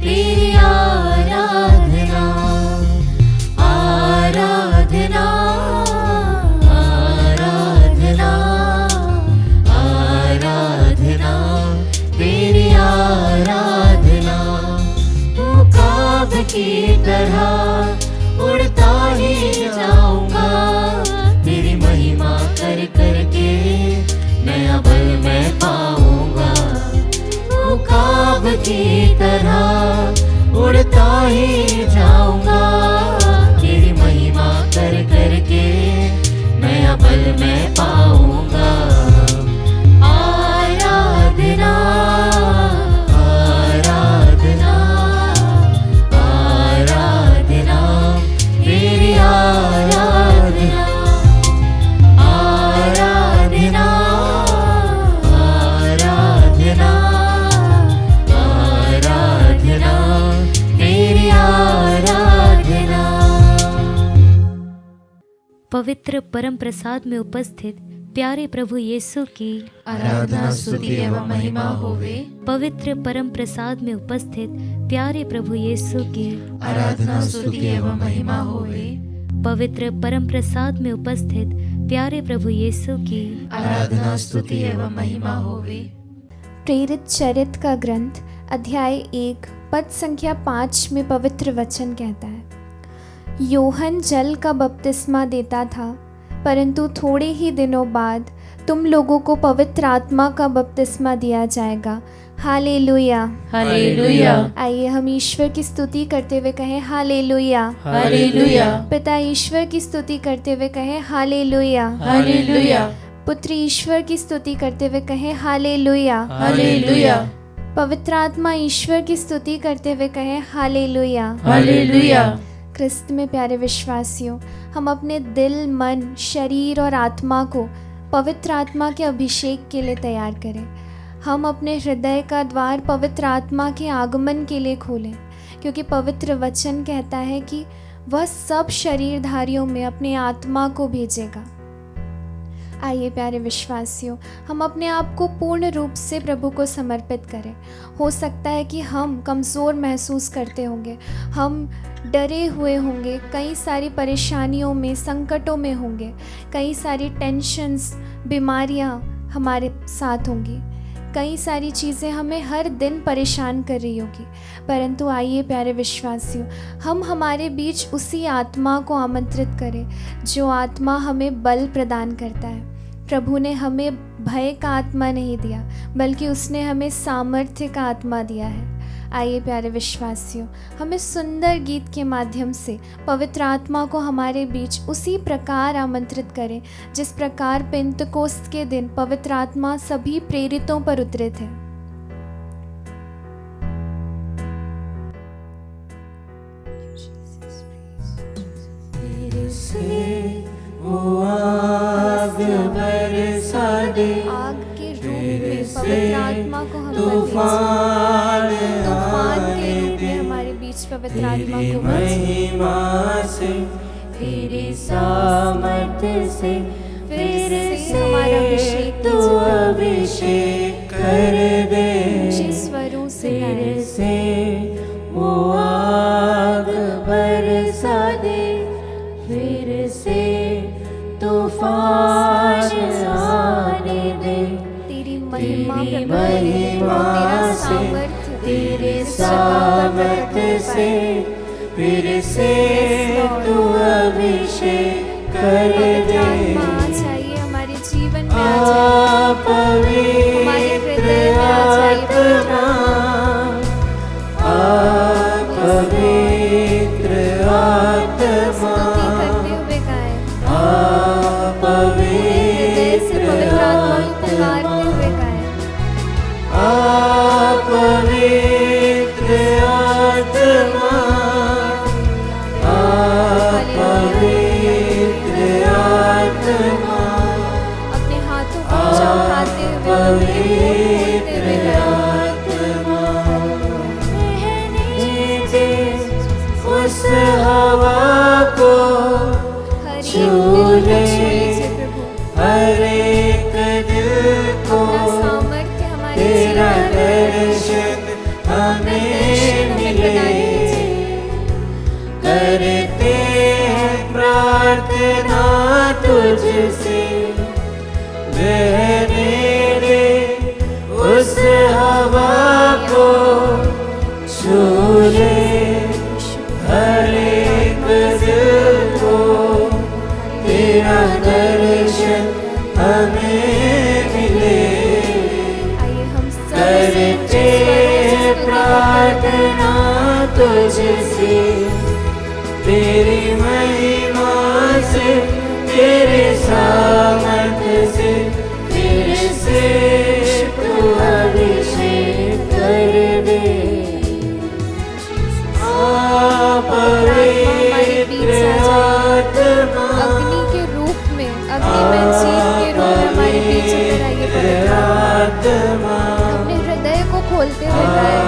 तेरी आराधना, आराधना, आराधना, आराधना, तेरी आराधना। मुकाब की तरह उड़ता ही जाऊंगा, तेरी महिमा कर करके नया बल मैं पाऊंगा। मुकाब की तरह उड़ता ही जाऊंगा, तेरी महिमा कर करके नया बल मैं पाऊंगा। आराधना, आराधना, आराधना, तेरी आराधना, आराधना, आराधना, आराधना, तेरी आराधना। पवित्र परम प्रसाद में उपस्थित प्यारे प्रभु यीशु की आराधना, स्तुति एवं महिमा होवे। पवित्र परम प्रसाद में उपस्थित प्यारे प्रभु यीशु की आराधना, स्तुति एवं महिमा होवे। पवित्र परम प्रसाद में उपस्थित प्यारे प्रभु यीशु की आराधना, स्तुति एवं महिमा होवे। प्रेरित चरित्र का ग्रंथ अध्याय 1 पद संख्या 5 में पवित्र वचन कहता है, योहन जल का बपतिस्मा देता था, परंतु थोड़े ही दिनों बाद तुम लोगों को पवित्र आत्मा का बपतिस्मा दिया जाएगा। हालेलुया, हालेलुया, आइए हम ईश्वर की स्तुति करते हुए कहें हालेलुया। हालेलुया, पिता ईश्वर की स्तुति करते हुए कहें हालेलुया। हालेलुया, पुत्र ईश्वर की स्तुति करते हुए कहें हालेलुया। हालेलुया, पवित्र आत्मा ईश्वर की स्तुति करते हुए कहें हालेलुया। हालेलुया। क्रिस्त में प्यारे विश्वासियों, हम अपने दिल, मन, शरीर और आत्मा को पवित्र आत्मा के अभिषेक के लिए तैयार करें। हम अपने हृदय का द्वार पवित्र आत्मा के आगमन के लिए खोलें, क्योंकि पवित्र वचन कहता है कि वह सब शरीरधारियों में अपने आत्मा को भेजेगा। आइए प्यारे विश्वासियों, हम अपने आप को पूर्ण रूप से प्रभु को समर्पित करें। हो सकता है कि हम कमज़ोर महसूस करते होंगे, हम डरे हुए होंगे, कई सारी परेशानियों में, संकटों में होंगे, कई सारी टेंशन्स, बीमारियां हमारे साथ होंगी, कई सारी चीज़ें हमें हर दिन परेशान कर रही होगी। परंतु आइए प्यारे विश्वासियों, हम हमारे बीच उसी आत्मा को आमंत्रित करें जो आत्मा हमें बल प्रदान करता है। प्रभु ने हमें भय का आत्मा नहीं दिया, बल्कि उसने हमें सामर्थ्य का आत्मा दिया है। आइए प्यारे विश्वासियों, हमें सुंदर गीत के माध्यम से पवित्र आत्मा को हमारे बीच उसी प्रकार आमंत्रित करें जिस प्रकार पेंतकोस्त के दिन पवित्र आत्मा सभी प्रेरितों पर उतरे थे। आग के रूप में पवित्र आत्मा को हम तूफान के रूप में हमारे बीच पवित्र आत्मा को महिमा से, तेरे सामर्थ्य से, फिर से हमारा अभिषेक तू अभिषेक कर दे। स्वरों से फिर से वो आग बरसा दे, फिर से तूफान आने दे। तेरी महिमा महिमा से, तेरे सामर्थ्य से, फिर से तू अभिषेक कर दे। चाहिए हमारे जीवन में आ जाए, पवित्र हमारे हृदय में आ जाए आत्मा, पवित्र आत्मा, करते हुए गाएं, पवित्र से पवित्र आत्मा को पुकारते हुए गाएं। पवित्र आत्मा, पवित्र प्रार्थना तुझसे, तेरी महिमा से, तेरे सामर्थ्य से, फिर से तू अभिषेक कर दे। पवित्र आत्मा अग्नि के रूप में, अग्नि में जीव के रूप में हमारे बीच अंदर आइए। पवित्र आत्मा अपने हृदय को खोलते हुए गाएं।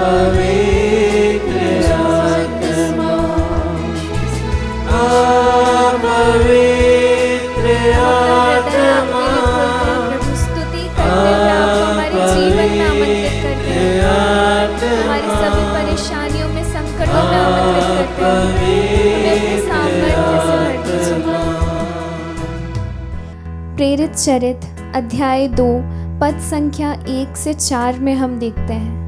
पवित्र आत्मा, पवित्र आत्मा, प्रभु स्तुति करते हुए आप हमारे जीवन में आमंत्रित करते हैं। हमारी सभी परेशानियों में, संकटों में आमंत्रित करते हैं। हमें अपने सामर्थ्य से भर दीजिए। प्रेरित चरित्र अध्याय 2 पद संख्या 1 से 4 में हम देखते हैं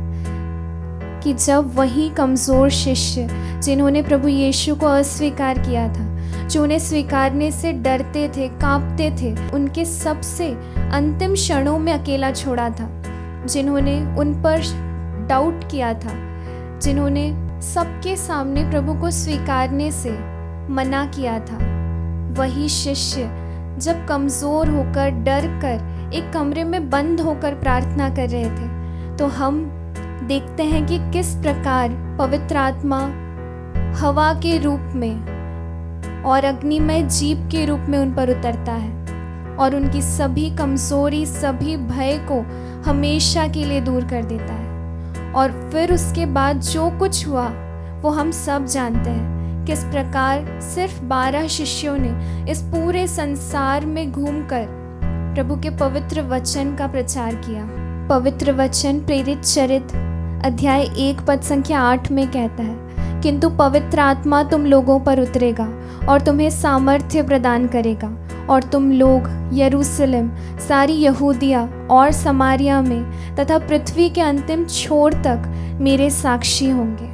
कि जब वही कमज़ोर शिष्य जिन्होंने प्रभु यीशु को अस्वीकार किया था, जो उन्हें स्वीकारने से डरते थे, कांपते थे, उनके सबसे अंतिम क्षणों में अकेला छोड़ा था, जिन्होंने उन पर डाउट किया था, जिन्होंने सबके सामने प्रभु को स्वीकारने से मना किया था, वही शिष्य जब कमज़ोर होकर, डर कर एक कमरे में बंद होकर प्रार्थना कर रहे थे, तो हम देखते हैं कि किस प्रकार पवित्र आत्मा हवा के रूप में और अग्निमय जीव के रूप में उन पर उतरता है और उनकी सभी कमज़ोरी, सभी भय को हमेशा के लिए दूर कर देता है। और फिर उसके बाद जो कुछ हुआ वो हम सब जानते हैं, किस प्रकार सिर्फ 12 शिष्यों ने इस पूरे संसार में घूमकर प्रभु के पवित्र वचन का प्रचार किया। पवित्र वचन प्रेरित चरित्र अध्याय 1 पद संख्या 8 में कहता है, किंतु पवित्र आत्मा तुम लोगों पर उतरेगा और तुम्हें सामर्थ्य प्रदान करेगा और तुम लोग यरूशलेम, सारी यहूदिया और समारिया में तथा पृथ्वी के अंतिम छोर तक मेरे साक्षी होंगे।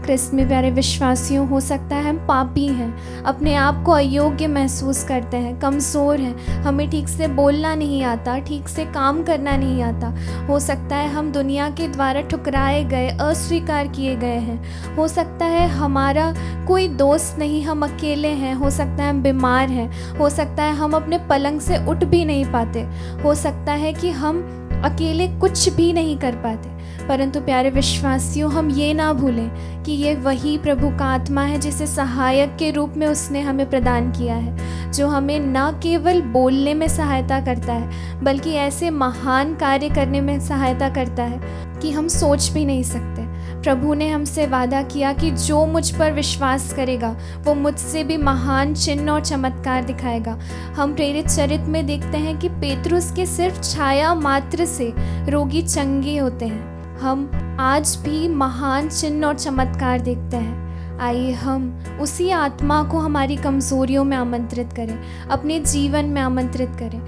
क्रिस्त में प्यारे विश्वासियों, हो सकता है हम पापी हैं, अपने आप को अयोग्य महसूस करते हैं, कमज़ोर हैं, हमें ठीक से बोलना नहीं आता, ठीक से काम करना नहीं आता। हो सकता है हम दुनिया के द्वारा ठुकराए गए, अस्वीकार किए गए हैं। हो सकता है हमारा कोई दोस्त नहीं, हम अकेले हैं। हो सकता है हम बीमार हैं। हो सकता है हम अपने पलंग से उठ भी नहीं पाते। हो सकता है कि हम अकेले कुछ भी नहीं कर पाते। परंतु प्यारे विश्वासियों, हम ये ना भूलें कि ये वही प्रभु का आत्मा है जिसे सहायक के रूप में उसने हमें प्रदान किया है, जो हमें न केवल बोलने में सहायता करता है बल्कि ऐसे महान कार्य करने में सहायता करता है कि हम सोच भी नहीं सकते। प्रभु ने हमसे वादा किया कि जो मुझ पर विश्वास करेगा वो मुझसे भी महान चिन्ह और चमत्कार दिखाएगा। हम प्रेरित चरित्र में देखते हैं कि पेतरुस के सिर्फ छाया मात्र से रोगी चंगे होते हैं। हम आज भी महान चिन्ह और चमत्कार देखते हैं। आइए हम उसी आत्मा को हमारी कमज़ोरियों में आमंत्रित करें, अपने जीवन में आमंत्रित करें।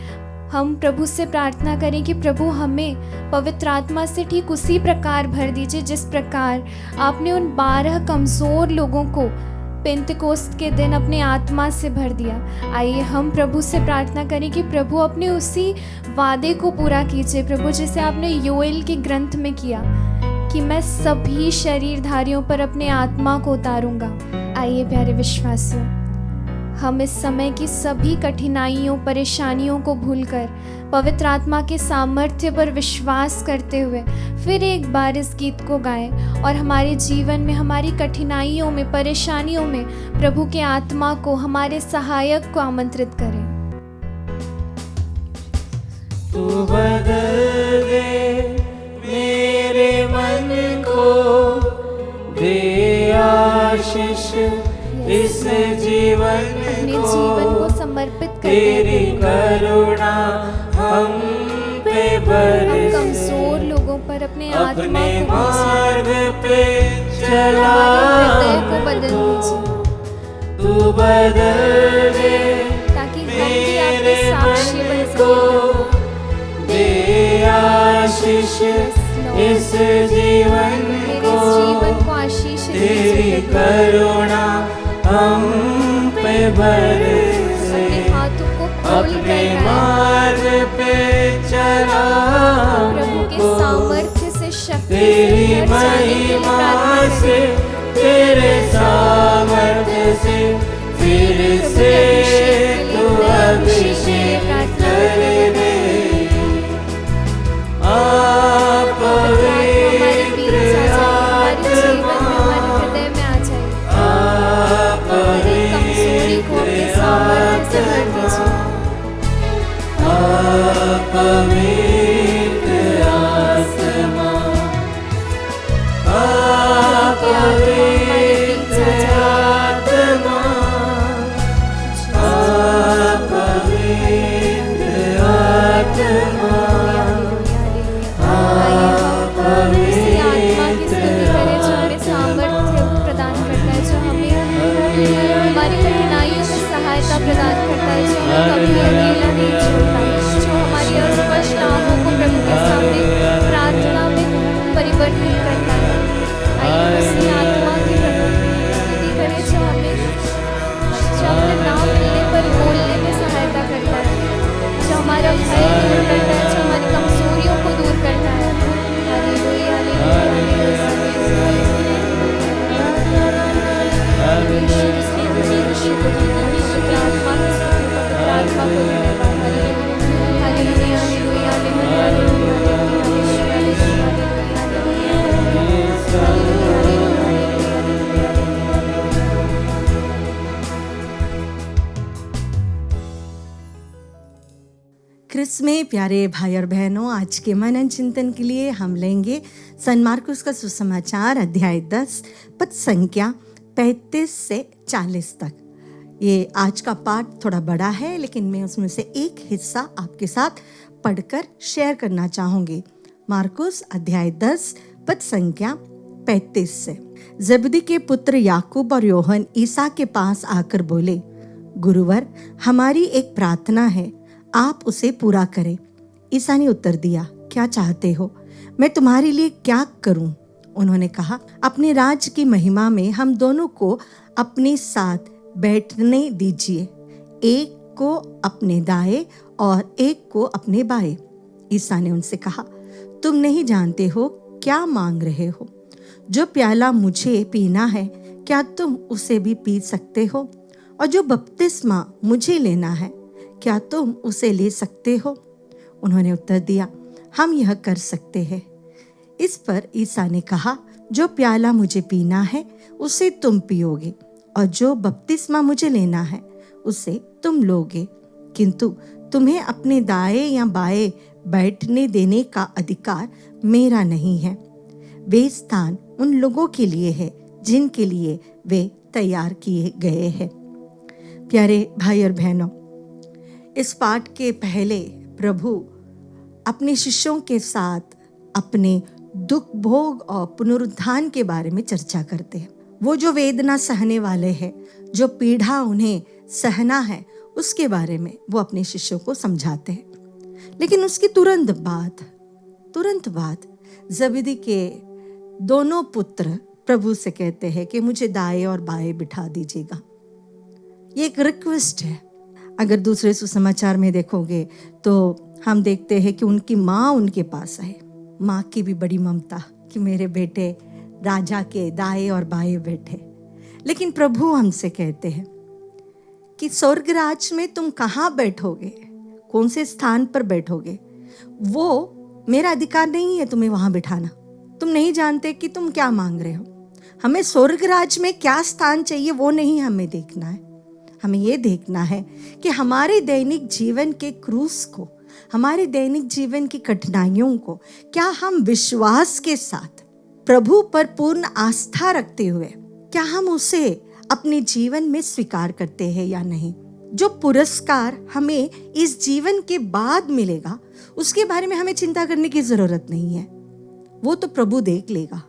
हम प्रभु से प्रार्थना करें कि प्रभु हमें पवित्र आत्मा से ठीक उसी प्रकार भर दीजिए जिस प्रकार आपने उन 12 कमज़ोर लोगों को पेंतिकोस्त के दिन अपने आत्मा से भर दिया। आइए हम प्रभु से प्रार्थना करें कि प्रभु अपने उसी वादे को पूरा कीजिए, प्रभु जैसे आपने योएल के ग्रंथ में किया कि मैं सभी शरीरधारियों पर अपने आत्मा को उतारूंगा। आइए प्यारे विश्वासियों, हम इस समय की सभी कठिनाइयों, परेशानियों को भूलकर पवित्र आत्मा के सामर्थ्य पर विश्वास करते हुए फिर एक बार इस गीत को गाएं और हमारे जीवन में, हमारी कठिनाइयों में, परेशानियों में प्रभु के आत्मा को, हमारे सहायक को आमंत्रित करें। तू बदल दे मेरे मन को, दे आशीष इस जीवन अपने जीवन को समर्पित करते तेरी करुणा हम पे बरसे, हम कमजोर लोगों पर अपने आत्मा अपने को मार्ग पे चला, हृदय को बदल दीजिए तू बदल दे ताकि हम भी आपके साक्षी बन को, दे आशीष इस जीवन को आशीष तेरी करुणा हम पे बरसे, अपने हाथों को खोल अपने मार्ग पे चला, प्रभु के सामर्थ्य से शक्ति तेरी से भर से तेरे सामर्थ्य से फिर से तू अभिषेक कर दे। पवित्र आत्मा पवित्र आत्मा पवित्र आत्मा पवित्र आत्मा हमारी कठिनाइयों में सहायता प्रदान करता है, जो हमें कभी अकेला नहीं छोड़ता है, जो हमारी अस्पष्टताओं को प्रभु के सामने प्रार्थना में परिवर्तित करता है। आइए उसी आत्मा की प्रभु स्तुति करें जो हमें शब्द ना मिलने पर बोलने में सहायता करता है, जो हमारा भय दूर करता है, जो हमारी कमजोरियों को दूर करता है। हालेलुया हालेलुया क्रिस में प्यारे भाई और बहनों, आज के मनन चिंतन के लिए हम लेंगे सन मार्कुस का सुसमाचार अध्याय 10 पद संख्या 35 से 40 तक। ये आज का पाठ थोड़ा बड़ा है, लेकिन मैं उसमें से एक हिस्सा आपके साथ पढ़कर शेयर करना चाहूँगी। मार्कुस अध्याय 10 पद संख्या 35 से। जबदी के पुत्र याकूब और योहन ईसा के पास आकर बोले, गुरुवर, हमारी एक प्रार्थना है, आप उसे पूरा करें। ईसा ने उत्तर दिया, क्या चाहते हो, मैं तुम्हारे लिए क्या करूं? उन्होंने कहा, अपने राज्य की महिमा में हम दोनों को अपने साथ बैठने दीजिए, एक को अपने दाएं और एक को अपने बाएं। ईसा ने उनसे कहा, तुम नहीं जानते हो क्या मांग रहे हो। जो प्याला मुझे पीना है, क्या तुम उसे भी पी सकते हो? और जो बपतिस्मा मुझे लेना है, क्या तुम उसे ले सकते हो? उन्होंने उत्तर दिया, हम यह कर सकते हैं। इस पर ईसा ने कहा, जो प्याला मुझे पीना है उसे तुम पियोगे, और जो बपतिस्मा मुझे लेना है उसे तुम लोगे, किंतु तुम्हें अपने दाएं या बाएं बैठने देने का अधिकार मेरा नहीं है। वे स्थान उन लोगों के लिए है जिनके लिए वे तैयार किए गए हैं। प्यारे भाई और बहनों, इस पाठ के पहले प्रभु अपने शिष्यों के साथ अपने दुख भोग और पुनरुत्थान के बारे में चर्चा करते हैं। वो जो वेदना सहने वाले हैं, जो पीड़ा उन्हें सहना है, उसके बारे में वो अपने शिष्यों को समझाते हैं। लेकिन उसकी तुरंत बाद जबदी के दोनों पुत्र प्रभु से कहते हैं कि मुझे दाएं और बाएं बिठा दीजिएगा। ये एक रिक्वेस्ट है। अगर दूसरे सुसमाचार में देखोगे तो हम देखते हैं कि उनकी माँ उनके पास आए। माँ की भी बड़ी ममता कि मेरे बेटे राजा के दाएं और बाएं बैठे। लेकिन प्रभु हमसे कहते हैं कि स्वर्ग राज में तुम कहाँ बैठोगे, कौन से स्थान पर बैठोगे, वो मेरा अधिकार नहीं है तुम्हें वहां बिठाना। तुम नहीं जानते कि तुम क्या मांग रहे हो। हमें स्वर्ग राज में क्या स्थान चाहिए वो नहीं हमें देखना है। हमें ये देखना है कि हमारे दैनिक जीवन के क्रूस को, हमारे दैनिक जीवन की कठिनाइयों को क्या हम विश्वास के साथ प्रभु पर पूर्ण आस्था रखते हुए क्या हम उसे अपने जीवन में स्वीकार करते हैं या नहीं। जो पुरस्कार हमें इस जीवन के बाद मिलेगा उसके बारे में हमें चिंता करने की जरूरत नहीं है। वो तो प्रभु देख लेगा,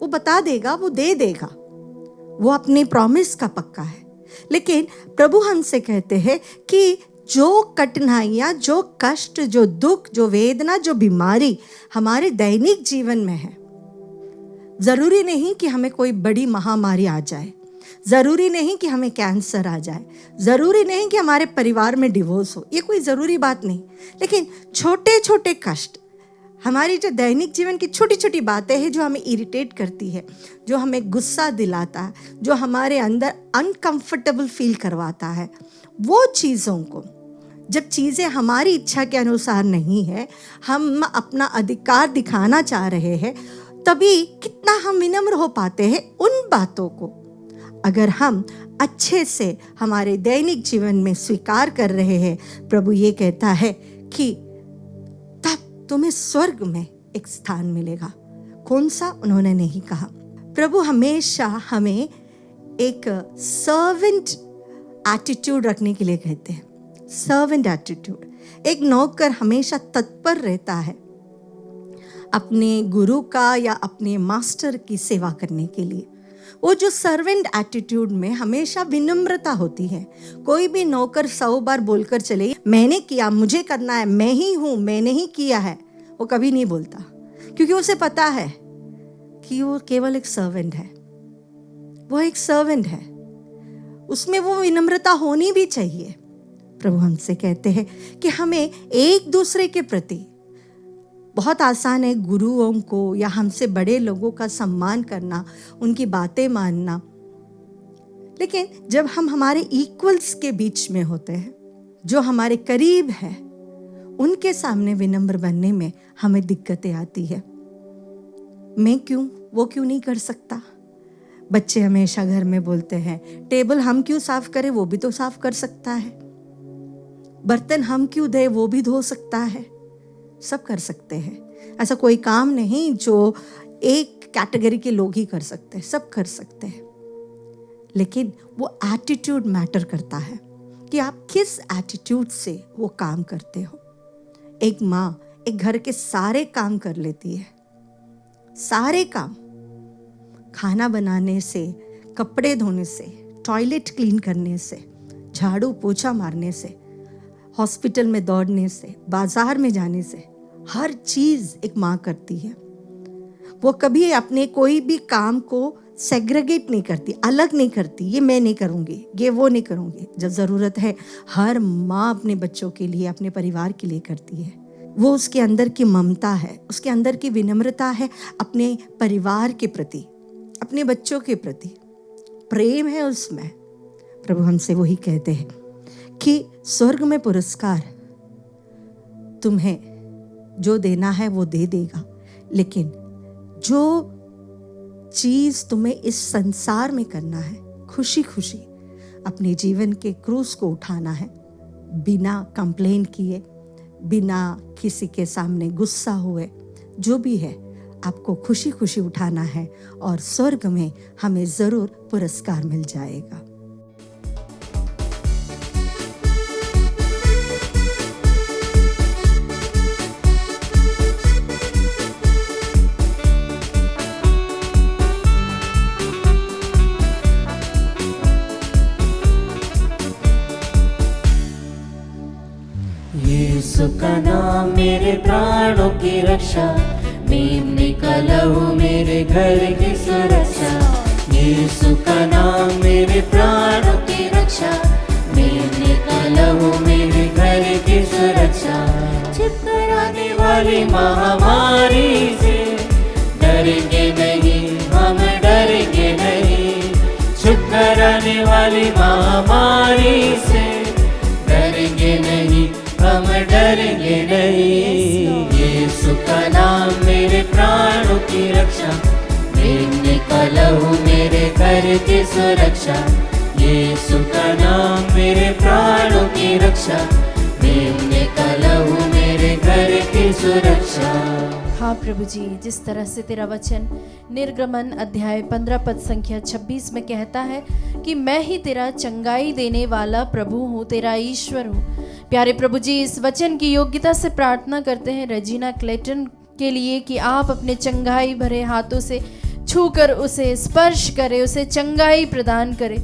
वो बता देगा, वो दे देगा, वो अपने प्रॉमिस का पक्का है। लेकिन प्रभु हमसे कहते हैं कि जो कठिनाइयां, जो कष्ट, जो दुख, जो वेदना, जो बीमारी हमारे दैनिक जीवन में है, जरूरी नहीं कि हमें कोई बड़ी महामारी आ जाए, जरूरी नहीं कि हमें कैंसर आ जाए, जरूरी नहीं कि हमारे परिवार में डिवोर्स हो, ये कोई जरूरी बात नहीं। लेकिन छोटे छोटे कष्ट हमारी जो दैनिक जीवन की छोटी छोटी बातें हैं जो हमें इरिटेट करती है, जो हमें गुस्सा दिलाता है, जो हमारे अंदर अनकंफर्टेबल फील करवाता है, वो चीज़ों को, जब चीज़ें हमारी इच्छा के अनुसार नहीं है, हम अपना अधिकार दिखाना चाह रहे हैं, तभी कितना हम विनम्र हो पाते हैं उन बातों को अगर हम अच्छे से हमारे दैनिक जीवन में स्वीकार कर रहे हैं। प्रभु ये कहता है कि तब तुम्हें स्वर्ग में एक स्थान मिलेगा। कौन सा, उन्होंने नहीं कहा। प्रभु हमेशा हमें एक सर्वेंट एटीट्यूड रखने के लिए कहते हैं। Servant attitude. एक नौकर हमेशा तत्पर रहता है अपने गुरु का या अपने मास्टर की सेवा करने के लिए। वो जो सर्वेंट एटीट्यूड में हमेशा विनम्रता होती है। कोई भी नौकर 100 बार बोलकर चले मैंने किया, मुझे करना है, मैं ही हूँ, मैंने ही किया है, वो कभी नहीं बोलता, क्योंकि उसे पता है कि वो केवल एक सर्वेंट है। वो एक सर्वेंट है, उसमें वो विनम्रता होनी भी चाहिए। प्रभु हमसे कहते हैं कि हमें एक दूसरे के प्रति, बहुत आसान है गुरुओं को या हमसे बड़े लोगों का सम्मान करना, उनकी बातें मानना, लेकिन जब हम हमारे इक्वल्स के बीच में होते हैं, जो हमारे करीब है, उनके सामने विनम्र बनने में हमें दिक्कतें आती है। मैं क्यों, वो क्यों नहीं कर सकता? बच्चे हमेशा घर में बोलते हैं टेबल हम क्यों साफ करें, वो भी तो साफ कर सकता है। बर्तन हम क्यों दे, वो भी धो सकता है। सब कर सकते हैं। ऐसा कोई काम नहीं जो एक कैटेगरी के लोग ही कर सकते हैं, सब कर सकते हैं। लेकिन वो एटीट्यूड मैटर करता है कि आप किस एटीट्यूड से वो काम करते हो। एक माँ एक घर के सारे काम कर लेती है, सारे काम, खाना बनाने से, कपड़े धोने से, टॉयलेट क्लीन करने से, झाड़ू पोछा मारने से, हॉस्पिटल में दौड़ने से, बाजार में जाने से, हर चीज़ एक माँ करती है। वो कभी अपने कोई भी काम को सेग्रीगेट नहीं करती, अलग नहीं करती, ये मैं नहीं करूँगी, ये वो नहीं करूँगी। जब ज़रूरत है हर माँ अपने बच्चों के लिए, अपने परिवार के लिए करती है। वो उसके अंदर की ममता है, उसके अंदर की विनम्रता है, अपने परिवार के प्रति, अपने बच्चों के प्रति प्रेम है उसमें। प्रभु हमसे वही कहते हैं कि स्वर्ग में पुरस्कार तुम्हें जो देना है वो दे देगा, लेकिन जो चीज़ तुम्हें इस संसार में करना है, खुशी खुशी अपने जीवन के क्रूज को उठाना है, बिना कंप्लेन किए, बिना किसी के सामने गुस्सा हुए, जो भी है आपको खुशी खुशी उठाना है, और स्वर्ग में हमें ज़रूर पुरस्कार मिल जाएगा। यीशु का नाम मेरे प्राणों की रक्षा, मैं निकला हूँ मेरे घर की सुरक्षा। यीशु का नाम मेरे प्राणों की रक्षा, मैं निकला हूँ मेरे घर की सुरक्षा। चिपकराने वाली महामारी से डरेंगे नहीं, हम डरेंगे नहीं। चिपकराने वाली महामारी से डरेंगे नहीं, हम डरेंगे नहीं। यीशु का नाम मेरे प्राणों की रक्षा, मैं निकला हूँ मेरे घर की सुरक्षा। यीशु का नाम मेरे प्राणों की रक्षा, मैं निकला हूँ मेरे घर की सुरक्षा। हाँ प्रभु जी, जिस तरह से तेरा वचन निर्गमन अध्याय 15 पद संख्या 26 में कहता है कि मैं ही तेरा चंगाई देने वाला प्रभु हूँ, तेरा ईश्वर हूँ। प्यारे प्रभु जी, इस वचन की योग्यता से प्रार्थना करते हैं रेजिना क्लेटन के लिए कि आप अपने चंगाई भरे हाथों से छूकर उसे स्पर्श करें, उसे चंगाई प्रदान करें।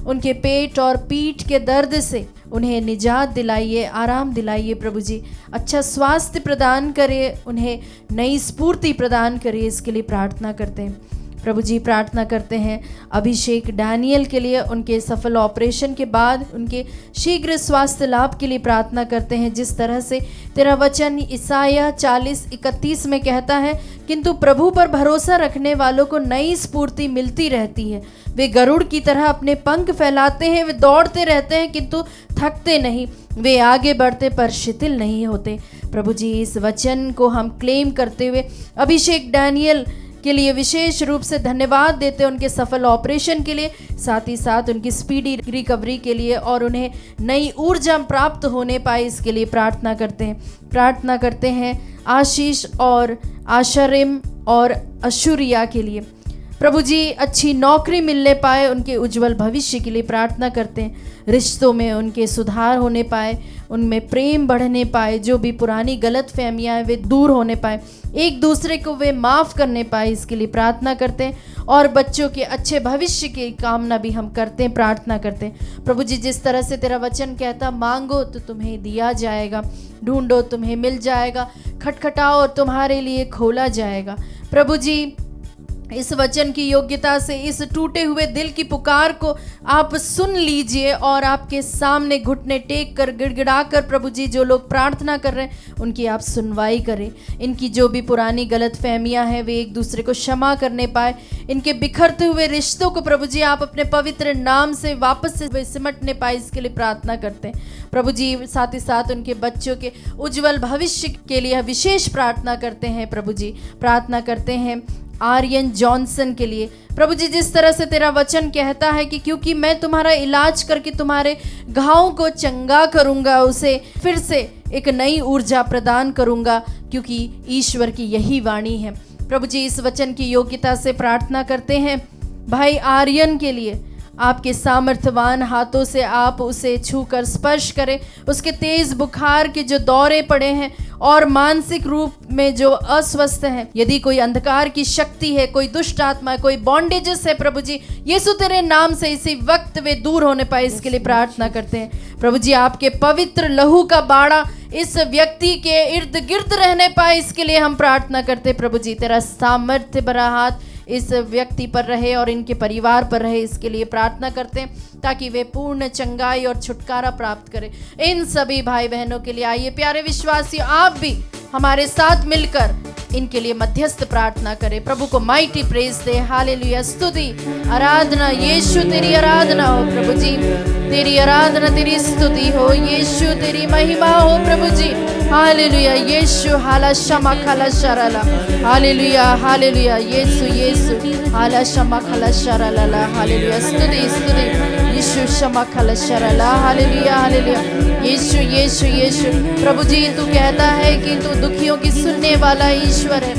उनके पेट और पीठ के दर्द से उन्हें निजात दिलाइए, आराम दिलाइए प्रभु जी। अच्छा स्वास्थ्य प्रदान करें, उन्हें नई स्फूर्ति प्रदान करिए, इसके लिए प्रार्थना करते हैं। प्रभु जी प्रार्थना करते हैं अभिषेक डैनियल के लिए, उनके सफल ऑपरेशन के बाद उनके शीघ्र स्वास्थ्य लाभ के लिए प्रार्थना करते हैं। जिस तरह से तेरा वचन ईसाया 40:31 में कहता है, किंतु प्रभु पर भरोसा रखने वालों को नई स्फूर्ति मिलती रहती है। वे गरुड़ की तरह अपने पंख फैलाते हैं, वे दौड़ते रहते हैं किंतु थकते नहीं, वे आगे बढ़ते पर शिथिल नहीं होते। प्रभु जी इस वचन को हम क्लेम करते हुए अभिषेक डैनियल के लिए विशेष रूप से धन्यवाद देते हैं, उनके सफल ऑपरेशन के लिए, साथ ही साथ उनकी स्पीडी रिकवरी के लिए और उन्हें नई ऊर्जा प्राप्त होने पाए इसके लिए प्रार्थना करते हैं आशीष और आशरिम और अशुरिया के लिए। प्रभु जी अच्छी नौकरी मिलने पाए, उनके उज्जवल भविष्य के लिए प्रार्थना करते हैं। रिश्तों में उनके सुधार होने पाए, उनमें प्रेम बढ़ने पाए, जो भी पुरानी गलत फहमियाँ हैं वे दूर होने पाए, एक दूसरे को वे माफ़ करने पाए इसके लिए प्रार्थना करते हैं। और बच्चों के अच्छे भविष्य की कामना भी हम करते हैं, प्रार्थना करते हैं। प्रभु जी जिस तरह से तेरा वचन कहता, मांगो तो तुम्हें दिया जाएगा, ढूंढो तुम्हें मिल जाएगा, खटखटाओ और तुम्हारे लिए खोला जाएगा। प्रभु जी इस वचन की योग्यता से इस टूटे हुए दिल की पुकार को आप सुन लीजिए और आपके सामने घुटने टेक कर गिड़गिड़ा कर प्रभु जी जो लोग प्रार्थना कर रहे हैं उनकी आप सुनवाई करें। इनकी जो भी पुरानी गलत फहमियाँ हैं वे एक दूसरे को क्षमा करने पाए, इनके बिखरते हुए रिश्तों को प्रभु जी आप अपने पवित्र नाम से वापस से सिमटने पाए इसके लिए प्रार्थना करते हैं। प्रभु जी साथ ही साथ उनके बच्चों के उज्जवल भविष्य के लिए विशेष प्रार्थना करते हैं। प्रभु जी प्रार्थना करते हैं आर्यन जॉनसन के लिए। प्रभु जी जिस तरह से तेरा वचन कहता है कि क्योंकि मैं तुम्हारा इलाज करके तुम्हारे घावों को चंगा करूंगा, उसे फिर से एक नई ऊर्जा प्रदान करूंगा, क्योंकि ईश्वर की यही वाणी है। प्रभु जी इस वचन की योग्यता से प्रार्थना करते हैं भाई आर्यन के लिए। आपके सामर्थ्यवान हाथों से आप उसे छूकर स्पर्श करें, उसके तेज बुखार के जो दौरे पड़े हैं और मानसिक रूप में जो अस्वस्थ हैं, यदि कोई अंधकार की शक्ति है, कोई दुष्ट आत्मा है, कोई बॉन्डेजेस है, प्रभु जी यीशु तेरे नाम से इसी वक्त वे दूर होने पाए इसके लिए प्रार्थना करते हैं। प्रभु जी आपके पवित्र लहू का बाड़ा इस व्यक्ति के इर्द गिर्द रहने पाए इसके लिए हम प्रार्थना करते हैं। प्रभु जी तेरा सामर्थ्य भरा हाथ इस व्यक्ति पर रहे और इनके परिवार पर रहे इसके लिए प्रार्थना करते हैं, ताकि वे पूर्ण चंगाई और छुटकारा प्राप्त करें। इन सभी भाई बहनों के लिए आइए प्यारे विश्वासियों आप भी हमारे साथ मिलकर इनके लिए मध्यस्थ प्रार्थना करें। प्रभु को माइटी प्रेज दे। हालेलुया, स्तुति आराधना यीशु तेरी आराधना हो प्रभु जी, तेरी आराधना तेरी स्तुति हो यीशु, तेरी महिमा हो प्रभु जी। हालेलुया यीशु, हाला शमा खला शराला, हालेलुया हालेलुया यीशु यीशु, हाला शमा खला शराला, हालेलुया स्तुति स्तुति यीशु शमा खला शराला, हालेलुया हालेलुया यीशु यीशु यीशु। प्रभु जी तू कहता है कि तू दुखियों की सुनने वाला ईश्वर है,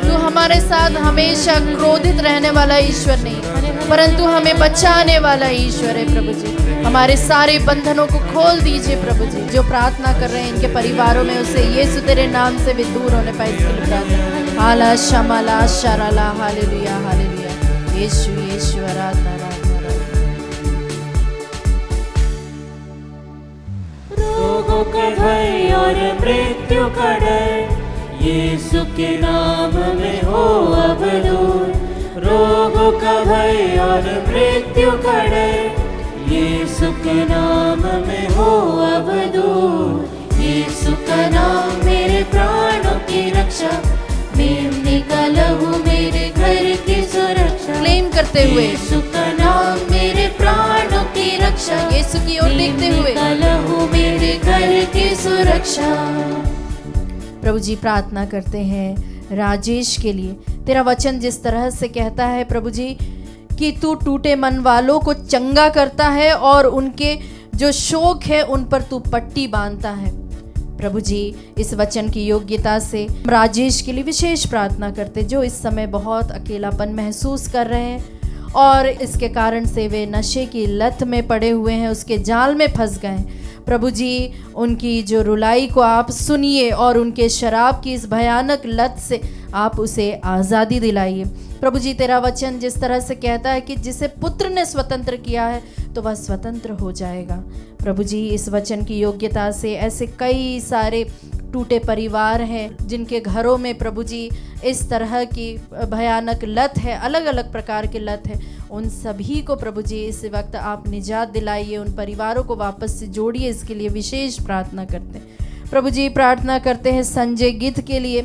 तू हमारे साथ हमेशा क्रोधित रहने वाला ईश्वर नहीं, परंतु हमें बचाने वाला ईश्वर है। प्रभु जी हमारे सारे बंधनों को खोल दीजिए प्रभु जी। जो प्रार्थना कर रहे हैं इनके परिवारों में उसे यीशु तेरे नाम से भी दूर होने पाए इसके लिए प्रार्थना। हाला शमाला शराला, हालेलुया हालेलुया यीशु यीशु, आराधना रोगों का भय और मृत्यु का डर यीशु के नाम में हो अब दूर। रोगों का भय और मृत्यु का डर यीशु के नाम में हो अब दूर। यीशु का नाम मेरे प्राणों की रक्षा, मेमने का लहू मेरे घर की सुरक्षा। क्लेम करते हुए यीशु का नाम मेरे प्राणों की रक्षा, यीशु की ओर देखते हुए लहू मेरे घर की सुरक्षा। प्रभु जी प्रार्थना करते हैं राजेश के लिए। तेरा वचन जिस तरह से कहता है प्रभु जी कि तू टूटे मन वालों को चंगा करता है और उनके जो शोक है उन पर तू पट्टी बांधता है। प्रभु जी इस वचन की योग्यता से राजेश के लिए विशेष प्रार्थना करते, जो इस समय बहुत अकेलापन महसूस कर रहे हैं और इसके कारण से वे नशे की लत में पड़े हुए हैं, उसके जाल में फंस गए हैं। प्रभु जी उनकी जो रुलाई को आप सुनिए और उनके शराब की इस भयानक लत से आप उसे आज़ादी दिलाइए। प्रभु जी तेरा वचन जिस तरह से कहता है कि जिसे पुत्र ने स्वतंत्र किया है तो वह स्वतंत्र हो जाएगा। प्रभु जी इस वचन की योग्यता से ऐसे कई सारे टूटे परिवार हैं, जिनके घरों में प्रभु जी इस तरह की भयानक लत है, अलग अलग प्रकार की लत है, उन सभी को प्रभु जी इस वक्त आप निजात दिलाइए, उन परिवारों को वापस से जोड़िए। इसके लिए विशेष प्रार्थना करते हैं प्रभु जी। प्रार्थना करते हैं संजय गिद्ध के लिए,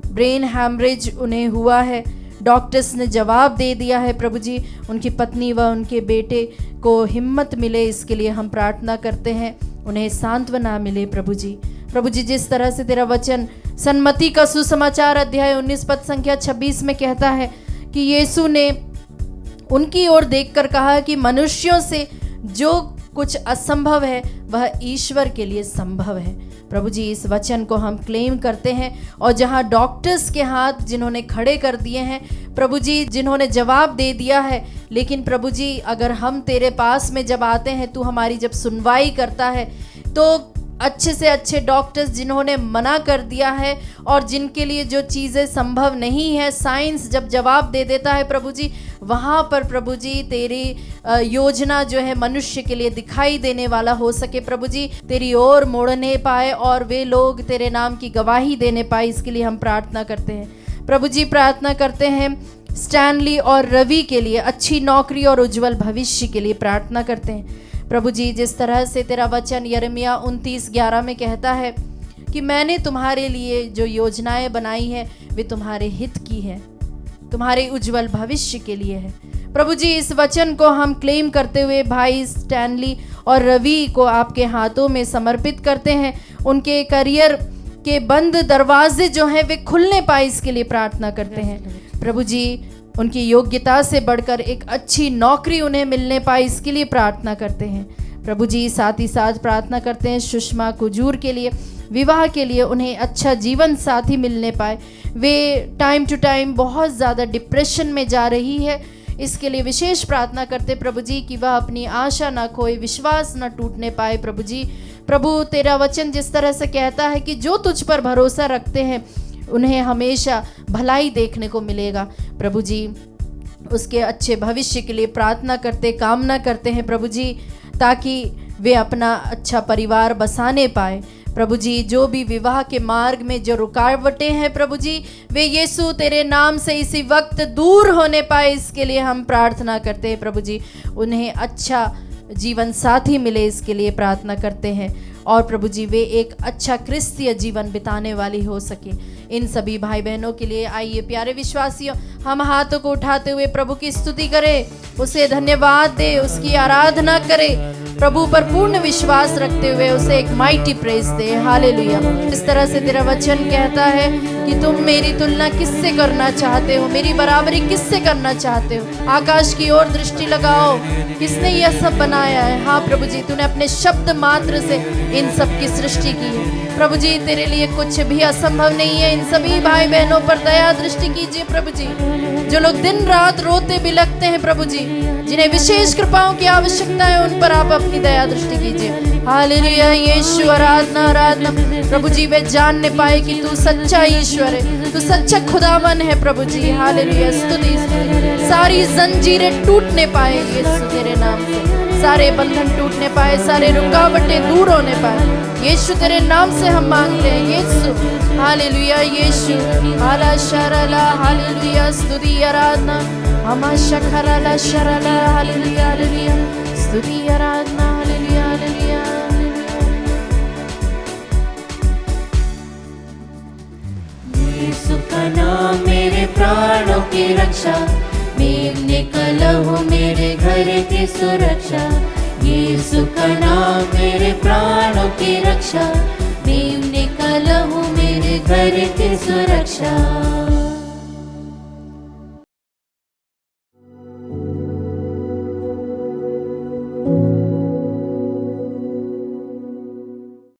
ब्रेन हैमरेज उन्हें हुआ है, डॉक्टर्स ने जवाब दे दिया है प्रभु जी। उनकी पत्नी व उनके बेटे को हिम्मत मिले, इसके लिए हम प्रार्थना करते हैं, उन्हें सांत्वना मिले प्रभु जी। प्रभु जी, जिस तरह से तेरा वचन सन्मति का सुसमाचार अध्याय 19 पद संख्या 26 में कहता है कि यीशु ने उनकी ओर देखकर कहा कि मनुष्यों से जो कुछ असंभव है वह ईश्वर के लिए संभव है। प्रभु जी, इस वचन को हम क्लेम करते हैं, और जहां डॉक्टर्स के हाथ जिन्होंने खड़े कर दिए हैं प्रभु जी, जिन्होंने जवाब दे दिया है, लेकिन प्रभु जी अगर हम तेरे पास में जब आते हैं, तू हमारी जब सुनवाई करता है, तो अच्छे से अच्छे डॉक्टर्स जिन्होंने मना कर दिया है और जिनके लिए जो चीज़ें संभव नहीं है, साइंस जब जवाब दे देता है प्रभु जी, वहाँ पर प्रभु जी तेरी योजना जो है मनुष्य के लिए दिखाई देने वाला हो सके प्रभु जी, तेरी ओर मोड़ने पाए और वे लोग तेरे नाम की गवाही देने पाए, इसके लिए हम प्रार्थना करते हैं प्रभु जी। प्रार्थना करते हैं स्टैनली और रवि के लिए, अच्छी नौकरी और उज्जवल भविष्य के लिए प्रार्थना करते हैं प्रभु जी। जिस तरह से तेरा वचन यिर्मयाह 29:11 में कहता है कि मैंने तुम्हारे लिए जो योजनाएं बनाई हैं वे तुम्हारे हित की है, तुम्हारे उज्जवल भविष्य के लिए है प्रभु जी। इस वचन को हम क्लेम करते हुए भाई स्टैनली और रवि को आपके हाथों में समर्पित करते हैं। उनके करियर के बंद दरवाजे जो हैं वे खुलने पाए, इसके लिए प्रार्थना करते हैं प्रभु जी। उनकी योग्यता से बढ़कर एक अच्छी नौकरी उन्हें मिलने पाए, इसके लिए प्रार्थना करते हैं प्रभु जी। साथ ही साथ प्रार्थना करते हैं सुषमा कुजूर के लिए, विवाह के लिए उन्हें अच्छा जीवन साथी मिलने पाए। वे टाइम टू टाइम बहुत ज़्यादा डिप्रेशन में जा रही है, इसके लिए विशेष प्रार्थना करते प्रभु जी कि वह अपनी आशा ना खोए, विश्वास ना टूटने पाए प्रभु जी। प्रभु, तेरा वचन जिस तरह से कहता है कि जो तुझ पर भरोसा रखते हैं उन्हें हमेशा भलाई देखने को मिलेगा प्रभु जी। उसके अच्छे भविष्य के लिए प्रार्थना करते, कामना करते हैं प्रभु जी, ताकि वे अपना अच्छा परिवार बसाने पाए प्रभु जी। जो भी विवाह के मार्ग में जो रुकावटें हैं प्रभु जी, वे यीशु तेरे नाम से इसी वक्त दूर होने पाए, इसके लिए हम प्रार्थना करते हैं प्रभु जी। उन्हें अच्छा जीवन साथी मिले, इसके लिए प्रार्थना करते हैं, और प्रभु जी वे एक अच्छा क्रिस्तीय जीवन बिताने वाली हो सके। इन सभी भाई बहनों के लिए आइए प्यारे विश्वासियों, हम हाथों को उठाते हुए प्रभु की स्तुति करें, उसे धन्यवाद दे, उसकी आराधना करें, प्रभु पर पूर्ण विश्वास रखते हुए उसे एक माइटी प्रेज दे। हालेलुया। इस तरह से तेरा वचन कहता है कि तुम मेरी तुलना किससे करना चाहते हो, मेरी बराबरी किससे करना चाहते हो। आकाश की ओर दृष्टि लगाओ, किसने यह सब बनाया है। हाँ प्रभु जी, तूने अपने शब्द मात्र से इन सब की सृष्टि की है प्रभु जी। तेरे लिए कुछ भी असंभव नहीं है। इन सभी भाई बहनों पर दया दृष्टि कीजिए प्रभु जी, जो लोग दिन रात रोते बिलखते हैं प्रभु जी, जिन्हें विशेष कृपाओं की आवश्यकता है, उन पर आप अपनी दया दृष्टि कीजिए। हालेलुया। यीशु, आराधना आराधना प्रभु जी। वे जानने पाए कि तू सच्चा ईश्वर है, तू सच्चा खुदावन है प्रभु जी। हालेलुया। स्तुति, सारी जंजीरें टूटने पाए यीशु तेरे नाम से, सारे बंधन टूटने पाए, सारे रुकावटें दूर होने पाए यीशु तेरे नाम से हम मांगते हैं यीशु। हालेलुया। यीशु हाला शरला, हालेलुया। स्तुति आराधना हमा शखरला शरला, हालेलुया हालेलुया। स्तुति आराधना, हालेलुया हालेलुया। यीशु का नाम मेरे प्राणों की रक्षा, मैं निकला हूँ मेरे घर की सुरक्षा। यीशु का नाम मेरे प्राणों की रक्षा, मैं निकला हूँ मेरे घर की सुरक्षा।